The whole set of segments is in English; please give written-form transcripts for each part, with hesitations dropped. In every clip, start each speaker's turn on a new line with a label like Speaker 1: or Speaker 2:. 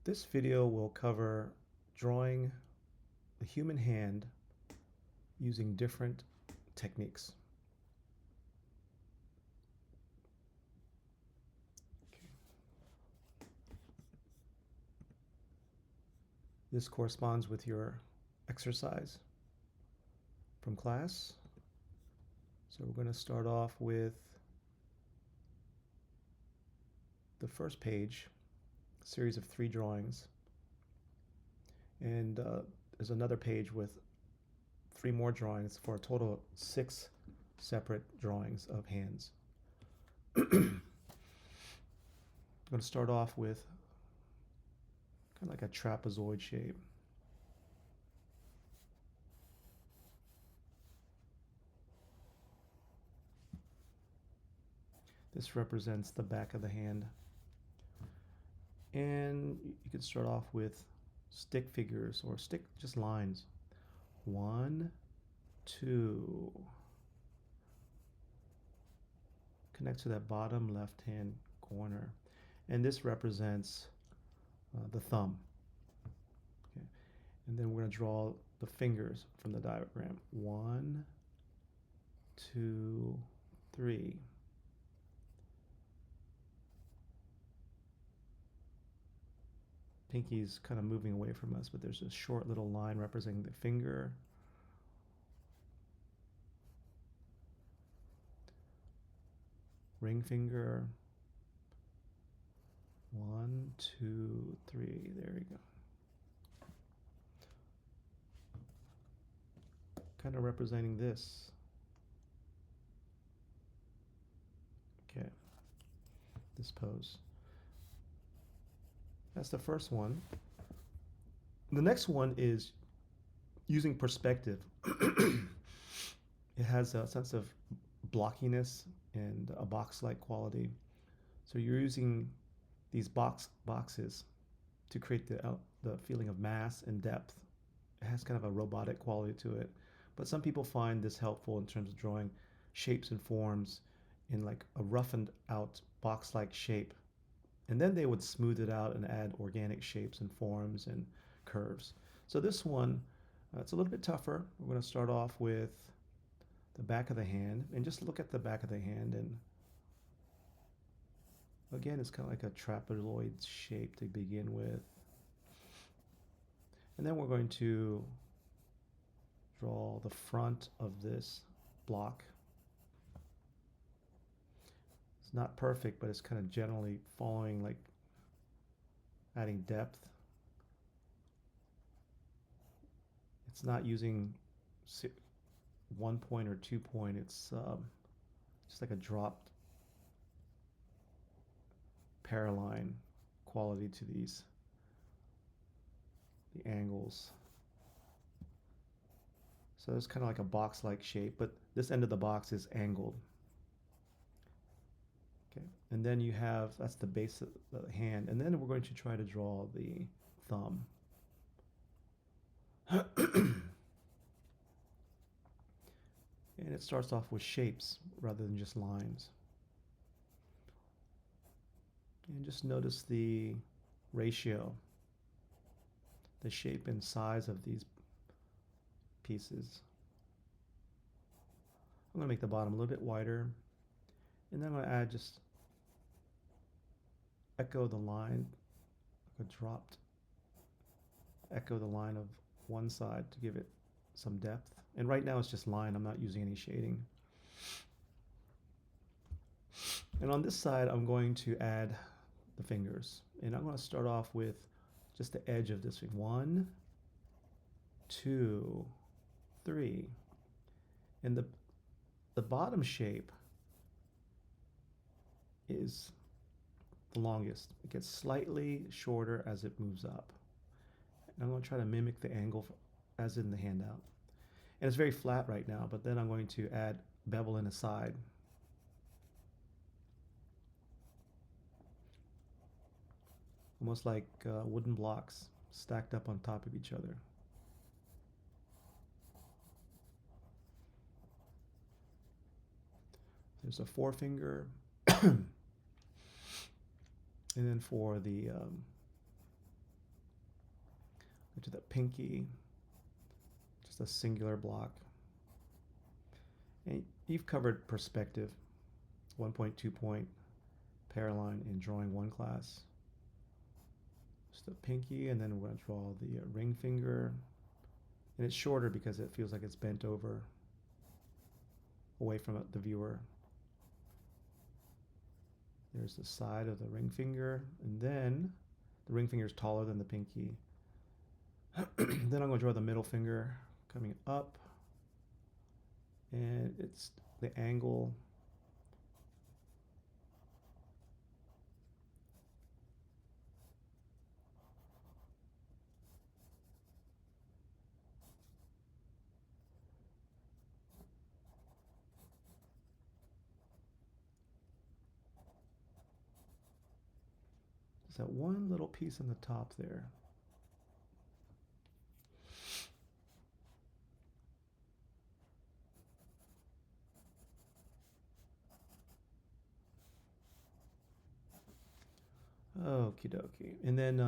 Speaker 1: This video will cover drawing the human hand using different techniques. Okay. This corresponds with your exercise from class. So we're going to start off with the first page, a series of 3 drawings. And there's another page with 3 more drawings for a total of 6 separate drawings of hands. I'm going to start off with kind of like a trapezoid shape. This represents the back of the hand. And you can start off with stick figures or stick just lines. 1, 2. Connect to that bottom left hand corner. And this represents the thumb. Okay. And then we're going to draw the fingers from the diagram. 1, 2, 3. Pinky's kind of moving away from us, but there's a short little line representing the finger. Ring finger. 1, 2, 3. There we go. Kind of representing this. Okay. This pose. That's the first one. The next one is using perspective. It has a sense of blockiness and a box-like quality. So you're using these boxes to create the feeling of mass and depth. It has kind of a robotic quality to it. But some people find this helpful in terms of drawing shapes and forms in like a roughened out box-like shape. And then they would smooth it out and add organic shapes and forms and curves. So this one, it's a little bit tougher. We're going to start off with the back of the hand and just look at the back of the hand. And again, it's kind of like a trapezoid shape to begin with. And then we're going to draw the front of this block. It's not perfect, but it's kind of generally following, like adding depth. It's not using 1 point or 2 point. It's just like a dropped paraline quality to the angles. So it's kind of like a box-like shape, but this end of the box is angled. Okay, and then you have, that's the base of the hand, and then we're going to try to draw the thumb. And it starts off with shapes rather than just lines. And just notice the ratio, the shape and size of these pieces. I'm going to make the bottom a little bit wider, and then I'm going to add just echo the line, like a dropped echo the line of one side to give it some depth. And right now it's just line, I'm not using any shading. And on this side, I'm going to add the fingers. And I'm going to start off with just the edge of this thing. 1, 2, 3. And the bottom shape is the longest. It gets slightly shorter as it moves up. And I'm going to try to mimic the angle as in the handout. And it's very flat right now, but then I'm going to add bevel in a side. Almost like wooden blocks stacked up on top of each other. There's a forefinger. And then for the to the pinky, just a singular block. And you've covered perspective, 1.2 point paraline in drawing one class. Just the pinky, and then we're going to draw the ring finger. And it's shorter because it feels like it's bent over away from the viewer. There's the side of the ring finger, and then the ring finger is taller than the pinky. Then I'm going to draw the middle finger coming up, and it's the angle. There's that one little piece on the top there. Okie dokie. And then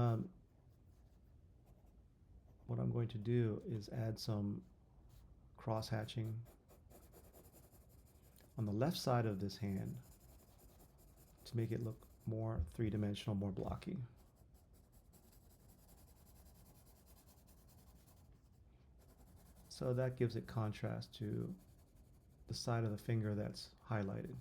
Speaker 1: what I'm going to do is add some cross hatching on the left side of this hand to make it look more three-dimensional, more blocky. So that gives it contrast to the side of the finger that's highlighted.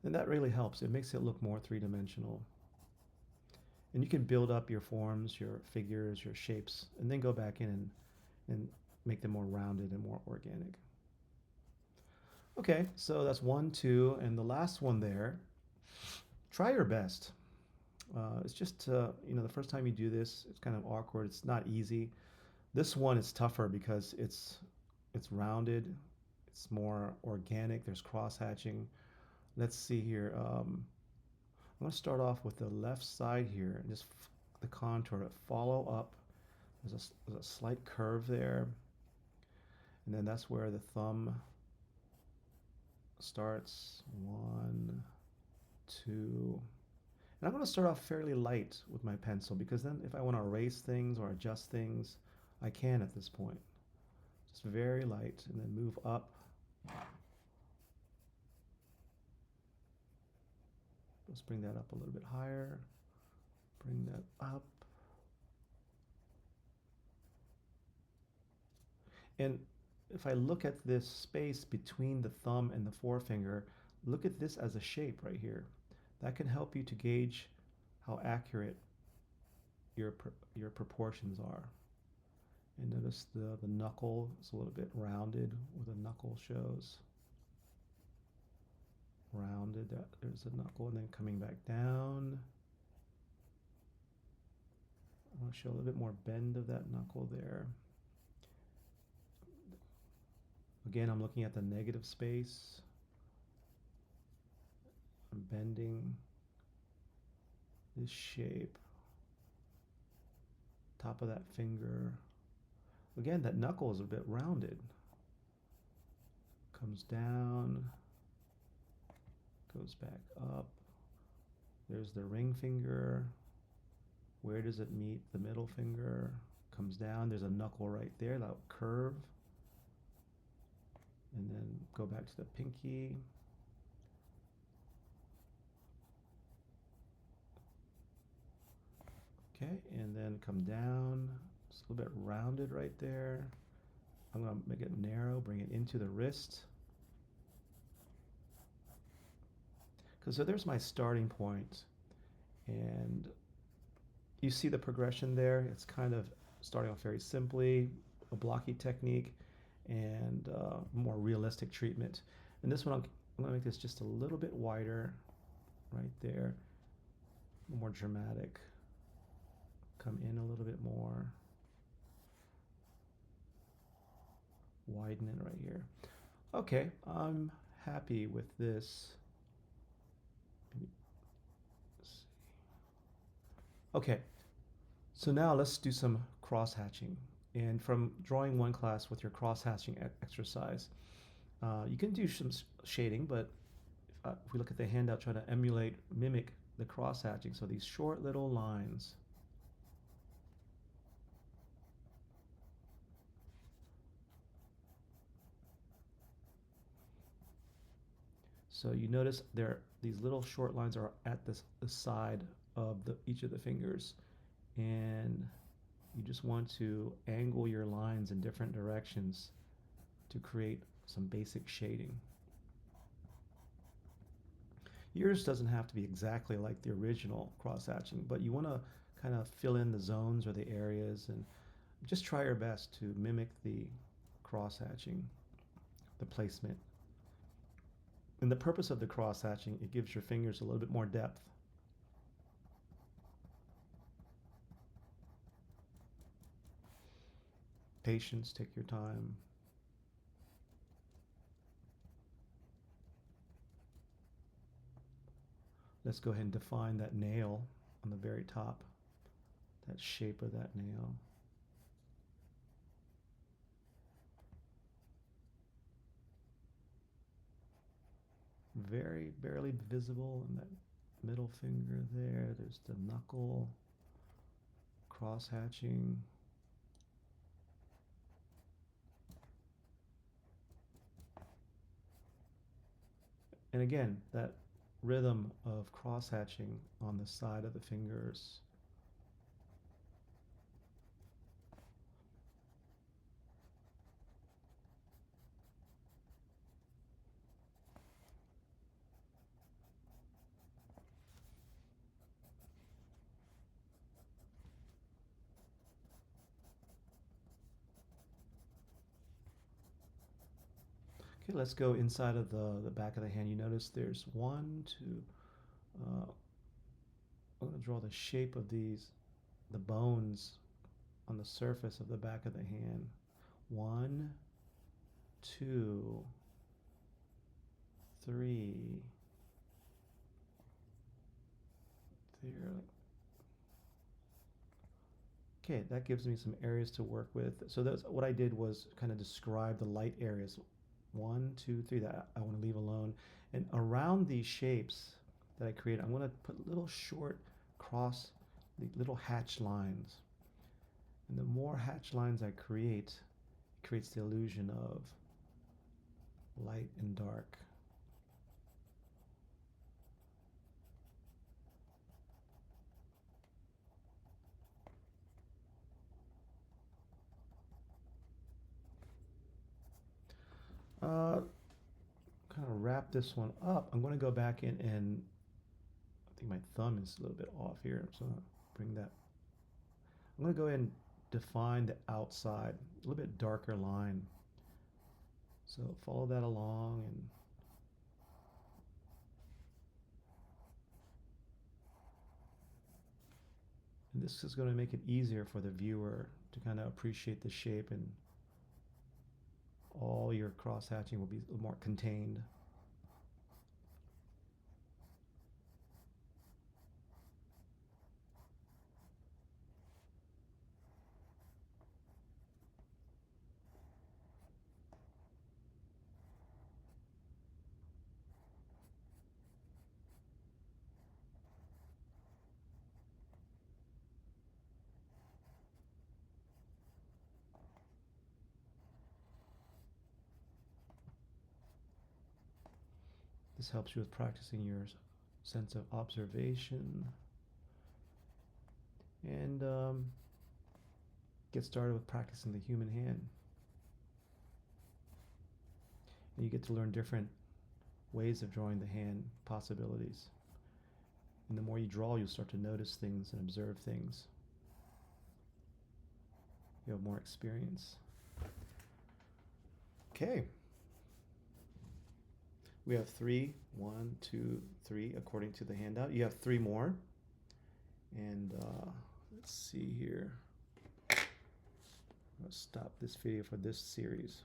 Speaker 1: And that really helps. It makes it look more three-dimensional. And you can build up your forms, your figures, your shapes, and then go back in and make them more rounded and more organic. Okay, so that's 1, 2, and the last one there, try your best. It's just, the first time you do this, it's kind of awkward. It's not easy. This one is tougher because it's rounded. It's more organic. There's cross hatching. Let's see here. I'm going to start off with the left side here and just the contour to follow up. There's a slight curve there. And then that's where the thumb starts. 1, 2. And I'm going to start off fairly light with my pencil because then if I want to erase things or adjust things, I can at this point. Just very light and then move up. Let's bring that up a little bit higher. Bring that up. And if I look at this space between the thumb and the forefinger, look at this as a shape right here. That can help you to gauge how accurate your proportions are. And notice the knuckle is a little bit rounded where the knuckle shows. Rounded, there's a knuckle, and then coming back down. I want to show a little bit more bend of that knuckle there. Again, I'm looking at the negative space. I'm bending this shape. Top of that finger. Again, that knuckle is a bit rounded. Comes down. Goes back up. There's the ring finger. Where does it meet the middle finger? Comes down. There's a knuckle right there, that curve. And then go back to the pinky. Okay, and then come down. It's a little bit rounded right there. I'm going to make it narrow, bring it into the wrist. So there's my starting point, and you see the progression there. It's kind of starting off very simply, a blocky technique, and more realistic treatment. And this one, I'm going to make this just a little bit wider right there, more dramatic. Come in a little bit more. Widen it right here. Okay, I'm happy with this. Okay, so now let's do some cross hatching. And from drawing one class with your cross hatching exercise, You can do some shading, but if we look at the handout, try to emulate, mimic the cross hatching. So these short little lines. So you notice these little short lines are at the side of each of the fingers, and you just want to angle your lines in different directions to create some basic shading. Yours doesn't have to be exactly like the original cross hatching, but you want to kind of fill in the zones or the areas and just try your best to mimic the cross hatching, the placement. And the purpose of the cross hatching, it gives your fingers a little bit more depth. Patience, take your time. Let's go ahead and define that nail on the very top, that shape of that nail. Very barely visible in that middle finger there. There's the knuckle, cross hatching. And again, that rhythm of cross hatching on the side of the fingers. Okay, let's go inside of the back of the hand. You notice there's one, two, I'm going to draw the shape of the bones on the surface of the back of the hand. One, two, three, there. Okay, that gives me some areas to work with. So that's what I did was kind of describe the light areas. One, two, three, that I want to leave alone. And around these shapes that I create, I'm going to put little short cross, little hatch lines. And the more hatch lines I create, it creates the illusion of light and dark. Uh, Kind of wrap this one up. I'm going to go back in and I think my thumb is a little bit off here. So I'm going to bring that. I'm going to go ahead and define the outside, a little bit darker line. So follow that along and this is going to make it easier for the viewer to kind of appreciate the shape, and all your cross hatching will be a little more contained. This helps you with practicing your sense of observation, and get started with practicing the human hand. And you get to learn different ways of drawing the hand, possibilities. And the more you draw, you'll start to notice things and observe things. You have more experience. Okay. We have three, one, two, three, according to the handout. You have three more. And let's see here. I'm going to stop this video for this series.